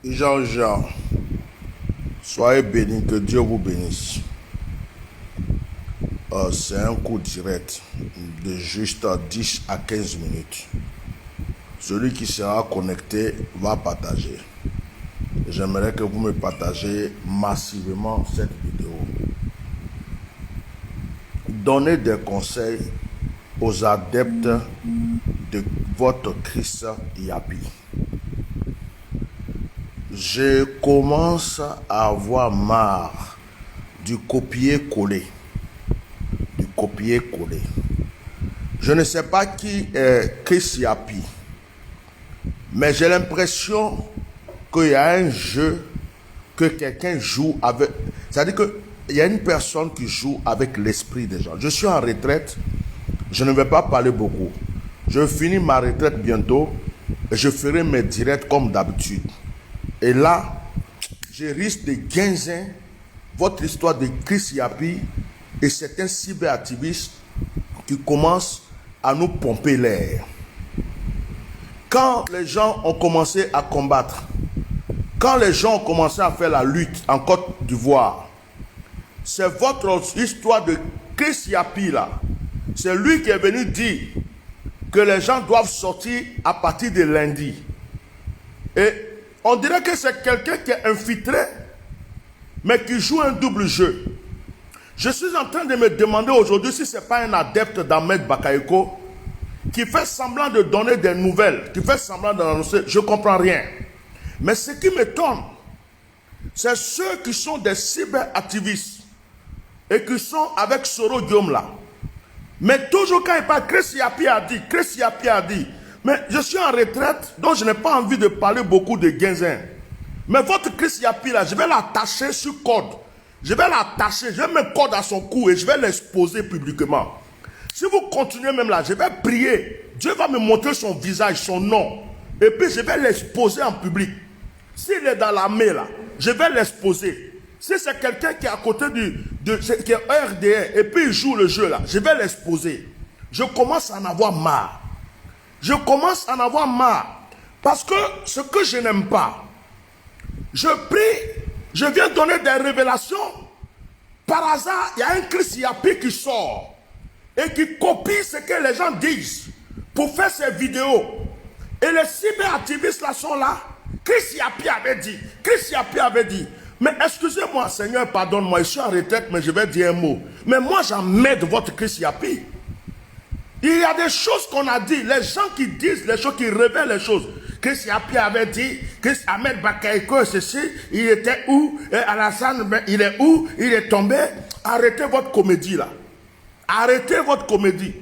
Jean-Jean, soyez bénis, que Dieu vous bénisse. C'est un coup direct de juste 10 à 15 minutes. Celui qui sera connecté va partager. J'aimerais que vous me partagez massivement cette vidéo. Donnez des conseils aux adeptes de votre Christ Yapi. Je commence à avoir marre du copier-coller. Je ne sais pas qui est Chris Yapi, mais j'ai l'impression qu'il y a un jeu que quelqu'un joue avec. C'est-à-dire qu'il y a une personne qui joue avec l'esprit des gens. Je suis en retraite, je ne vais pas parler beaucoup. Je finis ma retraite bientôt et je ferai mes directs comme d'habitude. Et là, je risque de guinzer votre histoire de Chris Yapi et certains cyberactivistes qui commencent à nous pomper l'air. Quand les gens ont commencé à combattre, quand les gens ont commencé à faire la lutte en Côte d'Ivoire, c'est votre histoire de Chris Yapi là. C'est lui qui est venu dire que les gens doivent sortir à partir de lundi. Et on dirait que c'est quelqu'un qui est infiltré, mais qui joue un double jeu. Je suis en train de me demander aujourd'hui si ce n'est pas un adepte d'Ahmed Bakayoko qui fait semblant de donner des nouvelles, qui fait semblant d'annoncer. Je ne comprends rien. Mais ce qui m'étonne, c'est ceux qui sont des cyberactivistes et qui sont avec Soro Guillaume là. Mais toujours quand il parle, Chris Yapi a dit. Mais je suis en retraite, donc je n'ai pas envie de parler beaucoup de Guinzin. Mais votre Chris Yapi là, je vais l'attacher sur code. Je vais mettre code à son cou et je vais l'exposer publiquement. Si vous continuez même là, je vais prier. Dieu va me montrer son visage, son nom. Et puis je vais l'exposer en public. S'il est dans l'armée là, je vais l'exposer. Si c'est quelqu'un qui est à côté qui est RDR et puis il joue le jeu là, je vais l'exposer. Je commence à en avoir marre. Parce que ce que je n'aime pas, je prie, je viens donner des révélations. Par hasard, il y a un Chris Yapi qui sort et qui copie ce que les gens disent pour faire ses vidéos. Et les cyberactivistes là sont là. Chris Yapi avait dit. Mais excusez-moi, Seigneur, pardonne-moi, je suis en retraite, mais je vais dire un mot. Mais moi, j'emmène votre Chris Yapi. Il y a des choses qu'on a dit. Les gens qui disent les choses, qui révèlent les choses. Chris Yapi avait dit, Chris Ahmed Bakayoko, ceci, il était où? Et Alassane, il est où? Il est tombé. Arrêtez votre comédie là. Arrêtez votre comédie.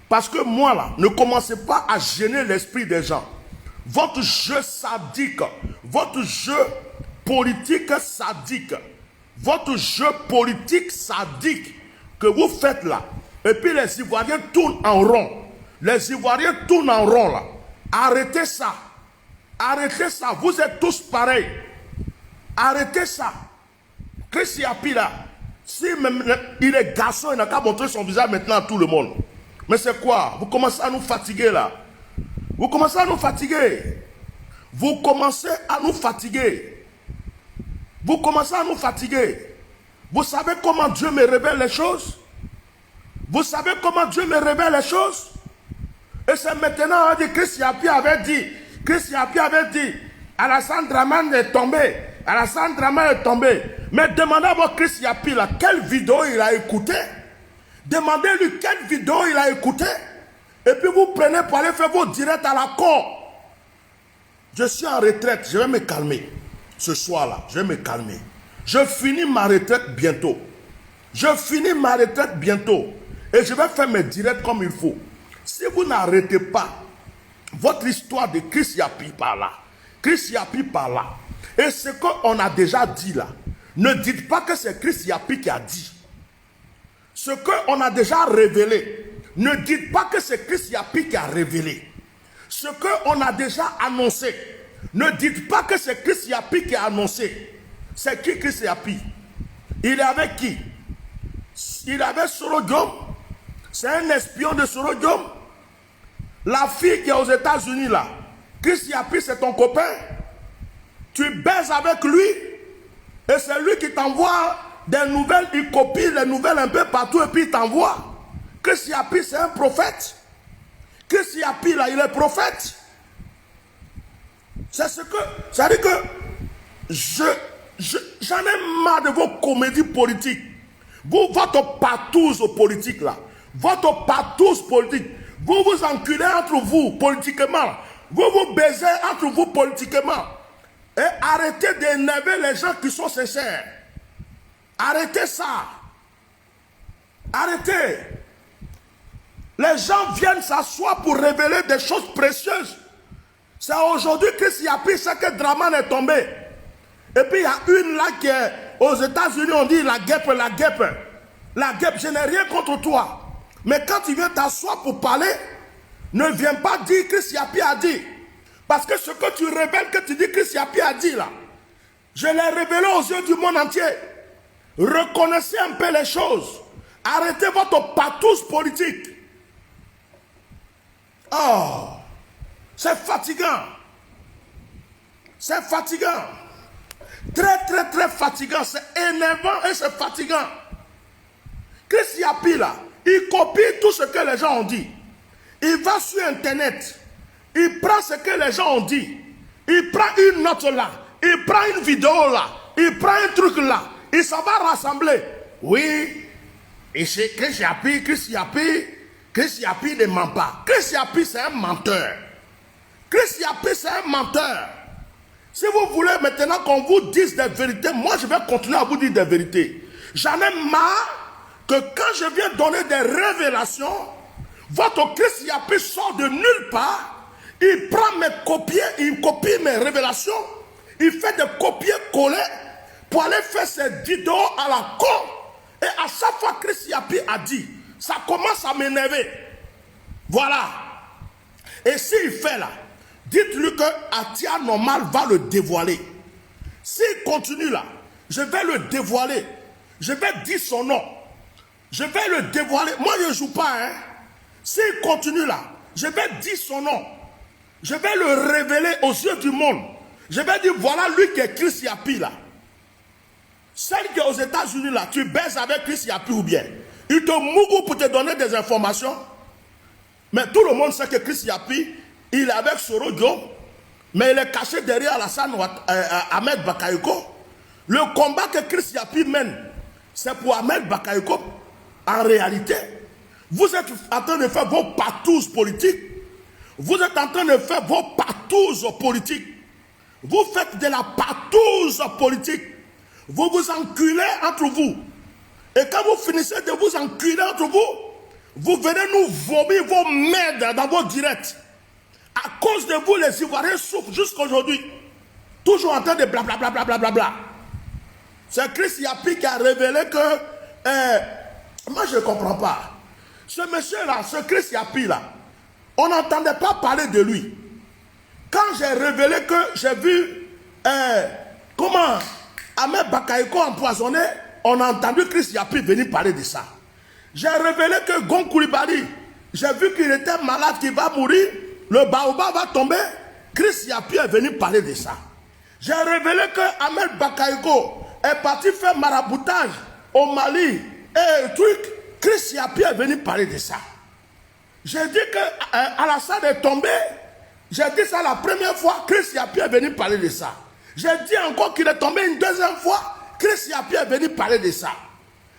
Parce que moi là, ne commencez pas à gêner l'esprit des gens. Votre jeu sadique, votre jeu politique sadique, que vous faites là. Et puis les Ivoiriens tournent en rond. Là. Arrêtez ça. Vous êtes tous pareils. Arrêtez ça. Chris Yapi là, si même il est garçon, il n'a qu'à montrer son visage maintenant à tout le monde. Mais c'est quoi? Vous commencez à nous fatiguer là. Vous commencez à nous fatiguer. Vous savez comment Dieu me révèle les choses? Et c'est maintenant, on dit, Chris Yapi avait dit, Alassane Dramane est tombé. Mais demandez à votre Chris Yapi là, quelle vidéo il a écouté. Demandez-lui quelle vidéo il a écouté. Et puis vous prenez pour aller faire vos directs à la cour. Je suis en retraite, je vais me calmer. Ce soir-là, je vais me calmer. Je finis ma retraite bientôt. Et je vais faire mes directs comme il faut. Si vous n'arrêtez pas votre histoire de Chris Yapi par là, et ce qu'on a déjà dit là, ne dites pas que c'est Chris Yapi qui a dit. Ce qu'on a déjà révélé, ne dites pas que c'est Chris Yapi qui a révélé. Ce qu'on a déjà annoncé, ne dites pas que c'est Chris Yapi qui a annoncé. C'est qui Chris Yapi? Il est avec qui? Il est avec Soro Guillaume. C'est un espion de Soro Guillaume. La fille qui est aux États-Unis là, Chris Yapi c'est ton copain. tu baises avec lui, et c'est lui qui t'envoie des nouvelles, il copie les nouvelles un peu partout, et puis il t'envoie. Chris Yapi, c'est un prophète. Chris Yapi, là, il est prophète. C'est ce que, ça dit que, j'en ai marre de vos comédies politiques. Votre partouze politique, là, votre partouze politique, vous vous enculez entre vous politiquement, vous vous baisez entre vous politiquement, et arrêtez d'énerver les gens qui sont sincères. Arrêtez ça. Arrêtez. Les gens viennent s'asseoir pour révéler des choses précieuses. C'est aujourd'hui que s'il y a pris, c'est que Draman est tombé. Et puis il y a une là qui est aux États-Unis, on dit la guêpe, la guêpe. La guêpe, je n'ai rien contre toi. Mais quand tu viens t'asseoir pour parler, ne viens pas dire que Yapi a dit. Parce que ce que tu révèles, que tu dis que Yapi a dit là, je l'ai révélé aux yeux du monde entier. Reconnaissez un peu les choses. Arrêtez votre patouche politique. Oh, c'est fatigant. C'est fatigant. Très, très, très fatigant. C'est énervant et c'est fatigant. Chris Yapi là, il copie tout ce que les gens ont dit. Il va sur Internet. Il prend ce que les gens ont dit. Il prend une note là. Il prend une vidéo là. Il prend un truc là. Il s'en va rassembler. Oui. Et c'est Chris Yapi, Chris Yapi ne ment pas. Chris Yapi, c'est un menteur. Chris Yapi, c'est un menteur. Si vous voulez maintenant qu'on vous dise des vérités, moi je vais continuer à vous dire des vérités. J'en ai marre que quand je viens donner des révélations, votre Chris Yapi sort de nulle part. Il prend mes copies, il copie mes révélations. Il fait des copier-coller pour aller faire ses vidéos à la con. Et à chaque fois que Chris Yapi a dit, ça commence à m'énerver. Voilà. Et s'il fait là, dites-lui que Atia Normal va le dévoiler. S'il continue là, je vais le dévoiler. Je vais dire son nom. Je vais le dévoiler. Moi, je ne joue pas. Hein. S'il continue là, je vais dire son nom. Je vais le révéler aux yeux du monde. Je vais dire, voilà lui qui est Chris Yapi là. Celle qui est aux États-Unis là, tu baises avec Chris Yapi ou bien. Il te mougou pour te donner des informations. Mais tout le monde sait que Chris Yapi, il est avec Soro Diop, mais il est caché derrière Alassane Ahmed Bakayoko. Le combat que Chris Yapi mène, c'est pour Ahmed Bakayoko. En réalité, vous êtes en train de faire vos patouses politiques. Vous êtes en train de faire vos patouses politiques. Vous faites de la patouze politique. Vous vous enculez entre vous. Et quand vous finissez de vous enculer entre vous, vous venez nous vomir vos merdes dans vos directs. À cause de vous, les Ivoiriens souffrent jusqu'à aujourd'hui. Toujours en train de blablabla. Bla, bla, bla, bla. C'est Chris Yapi qui a révélé que... moi, je ne comprends pas. Ce monsieur-là, ce Chris Yapi là, on n'entendait pas parler de lui. Quand j'ai révélé que j'ai vu comment Ahmed Bakayoko empoisonné, on a entendu Chris Yapi venir parler de ça. J'ai révélé que Gon Koulibaly, j'ai vu qu'il était malade, qu'il va mourir, le baobab va tomber. Chris Yapi est venu parler de ça. J'ai révélé que Ahmed Bakayoko est parti faire maraboutage au Mali et truc. Chris Yapi est venu parler de ça. J'ai dit que Alassane est tombé. J'ai dit ça la première fois. Chris Yapi est venu parler de ça. J'ai dit encore qu'il est tombé une deuxième fois. Chris Yapi est venu parler de ça.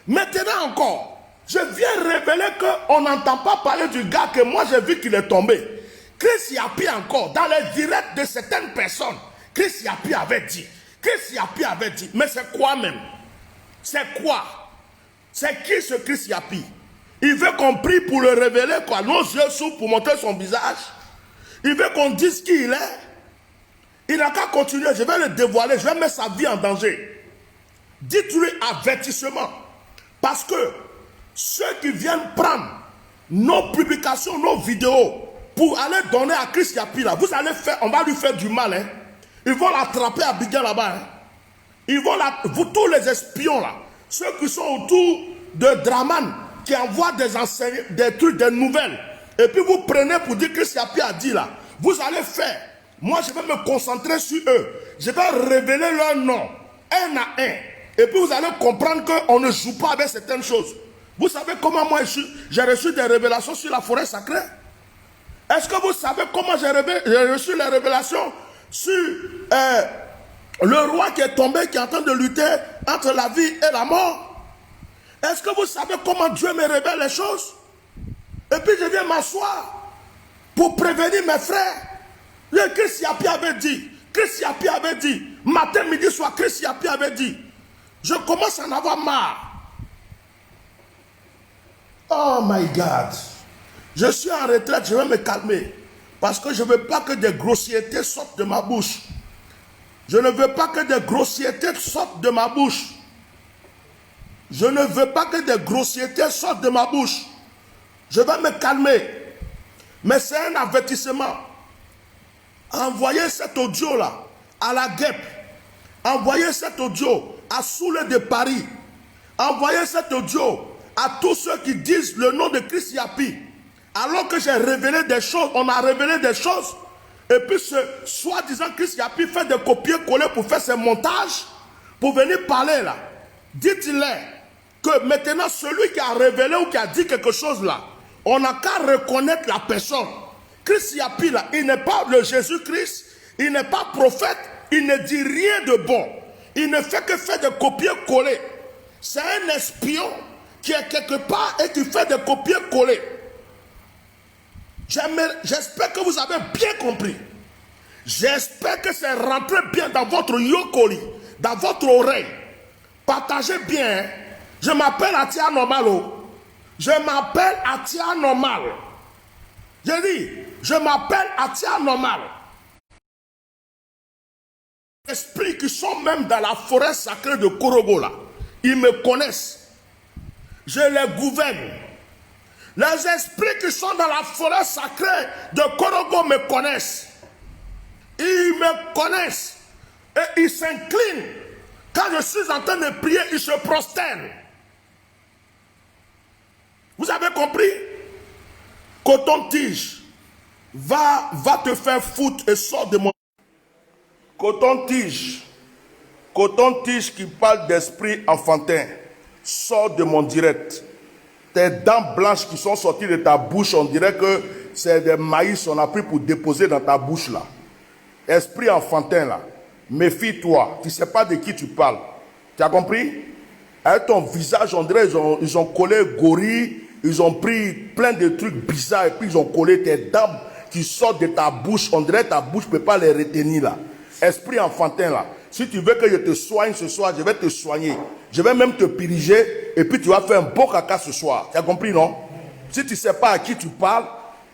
Maintenant encore, je viens révéler qu'on n'entend pas parler du gars que moi j'ai vu qu'il est tombé. Chris Yapi encore, dans les directs de certaines personnes, Chris Yapi avait dit. Chris Yapi avait dit. Mais c'est quoi même? C'est quoi? C'est qui ce Chris Yapi? Il veut qu'on prie pour le révéler, quoi. Nos yeux s'ouvrent pour montrer son visage. Il veut qu'on dise qui il est. Il n'a qu'à continuer. Je vais le dévoiler. Je vais mettre sa vie en danger. Dites-lui avertissement. Parce que ceux qui viennent prendre nos publications, nos vidéos, pour aller donner à Chris Yapi, là, vous allez faire, on va lui faire du mal. Hein. Ils vont l'attraper à Biguel là-bas. Hein. Ils vont vous, tous les espions là, ceux qui sont autour de Draman, qui envoient des trucs, des nouvelles. Et puis vous prenez pour dire que Chris Yapi a dit là. Vous allez faire Moi, je vais me concentrer sur eux. Je vais révéler leur nom, un à un. Et puis vous allez comprendre qu'on ne joue pas avec certaines choses. Vous savez comment moi j'ai reçu des révélations sur la forêt sacrée? Est-ce que vous savez comment j'ai reçu les révélations sur le roi qui est tombé, qui est en train de lutter entre la vie et la mort? Est-ce que vous savez comment Dieu me révèle les choses? Et puis je viens m'asseoir pour prévenir mes frères. Le Christ Yapi avait dit, Christ Yapi avait dit, matin, midi, soir, Christ Yapi avait dit. Je commence à en avoir marre. Oh my God. Je suis en retraite, je vais me calmer. Parce que je ne veux pas que des grossièretés sortent de ma bouche. Je ne veux pas que des grossièretés sortent de ma bouche. Je ne veux pas que des grossièretés sortent de ma bouche. Je vais me calmer. Mais c'est un avertissement. Envoyez cet audio-là à la guêpe. Envoyez cet audio à Soule de Paris. Envoyez cet audio à tous ceux qui disent le nom de Christ Yapi. Alors que j'ai révélé des choses, on a révélé des choses. Et puis ce soi-disant Christ Yapi fait des copier-coller pour faire ses montages, pour venir parler là. Dites-leur que maintenant celui qui a révélé ou qui a dit quelque chose là, on n'a qu'à reconnaître la personne. Christ Yapi là, il n'est pas le Jésus-Christ, il n'est pas prophète, il ne dit rien de bon. Il ne fait que faire des copier-coller. C'est un espion qui est quelque part et qui fait des copier-coller. J'espère que vous avez bien compris. J'espère que c'est rentré bien dans votre yokoli, dans votre oreille. Partagez bien. Hein? Je m'appelle Atia Normalo. Je m'appelle Atia Normal. J'ai dit, je m'appelle Atia Normal. Les esprits qui sont même dans la forêt sacrée de Korogo là, ils me connaissent. Je les gouverne. Les esprits qui sont dans la forêt sacrée de Korogo me connaissent. Ils me connaissent. Et ils s'inclinent. Quand je suis en train de prier, ils se prosternent. Vous avez compris? Coton-tige, va te faire foutre et sors de mon... Coton-tige qui parle d'esprit enfantin, sors de mon direct. Tes dents blanches qui sont sorties de ta bouche, on dirait que c'est des maïs on a pris pour déposer dans ta bouche là. Esprit enfantin là, méfie-toi, tu ne sais pas de qui tu parles. Tu as compris? Avec ton visage, on dirait ils ont collé gorille, ils ont pris plein de trucs bizarres et puis ils ont collé tes dents qui sortent de ta bouche. On dirait que ta bouche ne peut pas les retenir là. Esprit enfantin là. Si tu veux que je te soigne ce soir, je vais te soigner. Je vais même te piriger et puis tu vas faire un beau caca ce soir. Tu as compris, non? Si tu ne sais pas à qui tu parles,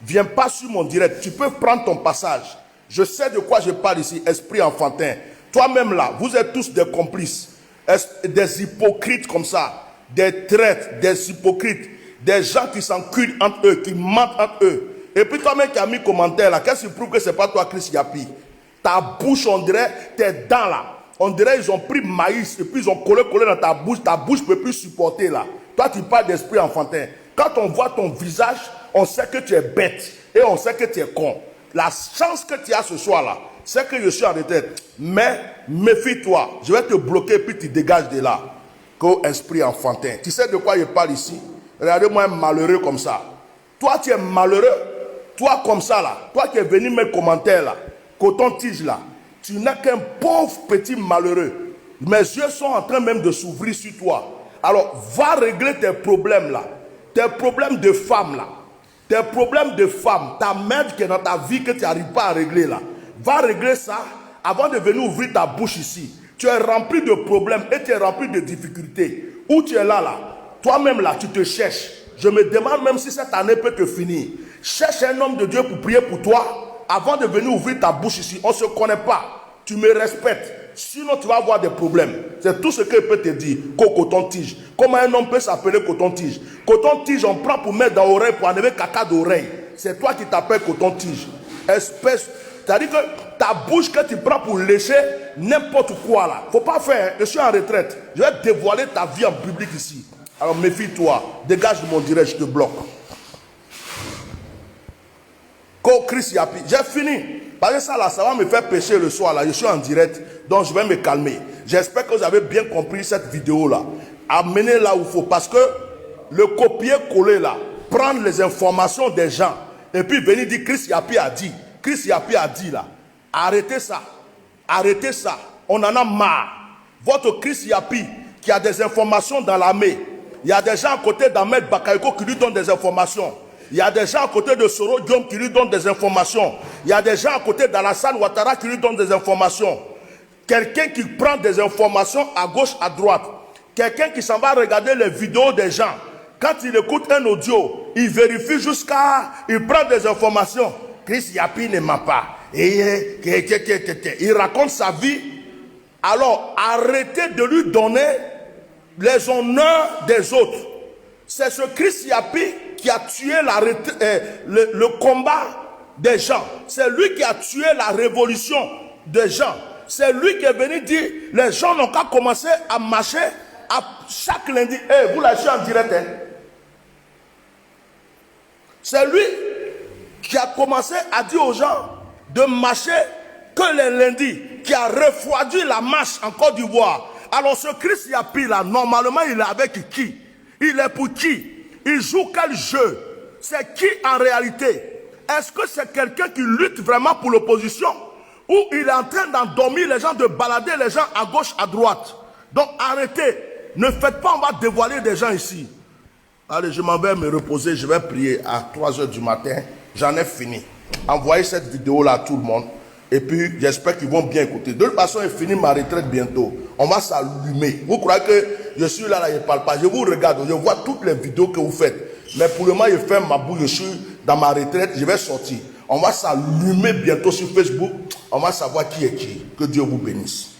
viens pas sur mon direct. Tu peux prendre ton passage. Je sais de quoi je parle ici, esprit enfantin. Toi-même là, vous êtes tous des complices. Des hypocrites comme ça. Des traîtres, des hypocrites. Des gens qui s'enculent entre eux, qui mentent entre eux. Et puis toi-même qui as mis commentaire là, qu'est-ce qui prouve que ce n'est pas toi Christ Yapi? Ta bouche, on dirait, tes dents là. On dirait ils ont pris maïs et puis ils ont collé dans ta bouche ne peut plus supporter là. Toi tu parles d'esprit enfantin. Quand on voit ton visage, on sait que tu es bête et on sait que tu es con. La chance que tu as ce soir là, c'est que je suis en retraite. Mais méfie-toi, je vais te bloquer et puis tu dégages de là. Que esprit enfantin. Tu sais de quoi je parle ici? Regardez-moi un malheureux comme ça. Toi tu es malheureux, toi comme ça là, toi qui es venu mes commentaires là, coton-tige là. Tu n'es qu'un pauvre petit malheureux. Mes yeux sont en train même de s'ouvrir sur toi. Alors, va régler tes problèmes là. Tes problèmes de femme là. Tes problèmes de femme. Ta merde qui est dans ta vie que tu n'arrives pas à régler là. Va régler ça avant de venir ouvrir ta bouche ici. Tu es rempli de problèmes et tu es rempli de difficultés. Où tu es là. Toi-même là, tu te cherches. Je me demande même si cette année peut te finir. Cherche un homme de Dieu pour prier pour toi. Avant de venir ouvrir ta bouche ici, on ne se connaît pas. Tu me respectes. Sinon, tu vas avoir des problèmes. C'est tout ce que je peux te dire. Coton-tige. Comment un homme peut s'appeler coton-tige? Coton-tige, on prend pour mettre dans l'oreille, pour enlever caca d'oreille. C'est toi qui t'appelles coton-tige. Espèce. C'est-à-dire que ta bouche que tu prends pour lécher n'importe quoi là. Faut pas faire. Je suis en retraite. Je vais dévoiler ta vie en public ici. Alors méfie-toi. Dégage de mon direct, je te bloque. Chris Yapi. J'ai fini. Parce que ça là, ça va me faire pécher le soir là. Je suis en direct, donc je vais me calmer. J'espère que vous avez bien compris cette vidéo là. Amenez là où il faut. Parce que le copier-coller là, prendre les informations des gens et puis venir dire Chris Yapi a dit. Chris Yapi a dit là. Arrêtez ça. Arrêtez ça. On en a marre. Votre Chris Yapi qui a des informations dans l'armée. Il y a des gens à côté d'Ahmed Bakayoko qui lui donnent des informations. Il y a des gens à côté de Soro Diom qui lui donnent des informations. Il y a des gens à côté d'Alassane Ouattara qui lui donnent des informations. Quelqu'un qui prend des informations à gauche, à droite. Quelqu'un qui s'en va regarder les vidéos des gens. Quand il écoute un audio, il vérifie jusqu'à... Il prend des informations. Chris Yapi ne ment pas. Il raconte sa vie. Alors, arrêtez de lui donner les honneurs des autres. C'est ce Chris Yapi qui a tué le combat des gens. C'est lui qui a tué la révolution des gens. C'est lui qui est venu dire, les gens n'ont qu'à commencer à marcher à chaque lundi. Vous lâchez en direct. Hein? C'est lui qui a commencé à dire aux gens de marcher que les lundis, qui a refroidi la marche en Côte d'Ivoire. Alors ce Chris Yapi là, normalement il est avec qui? Il est pour qui? Il joue quel jeu? C'est qui en réalité? Est-ce que c'est quelqu'un qui lutte vraiment pour l'opposition? Ou il est en train d'endormir les gens, de balader les gens à gauche, à droite? Donc arrêtez. Ne faites pas, on va dévoiler des gens ici. Allez, je m'en vais me reposer, je vais prier à 3 h du matin. J'en ai fini. Envoyez cette vidéo là à tout le monde. Et puis, j'espère qu'ils vont bien écouter. De toute façon, j'ai fini ma retraite bientôt. On va s'allumer. Vous croyez que je suis là, je ne parle pas. Je vous regarde, je vois toutes les vidéos que vous faites. Mais pour le moment, je fais ma bouche, je suis dans ma retraite, je vais sortir. On va s'allumer bientôt sur Facebook. On va savoir qui est qui. Que Dieu vous bénisse.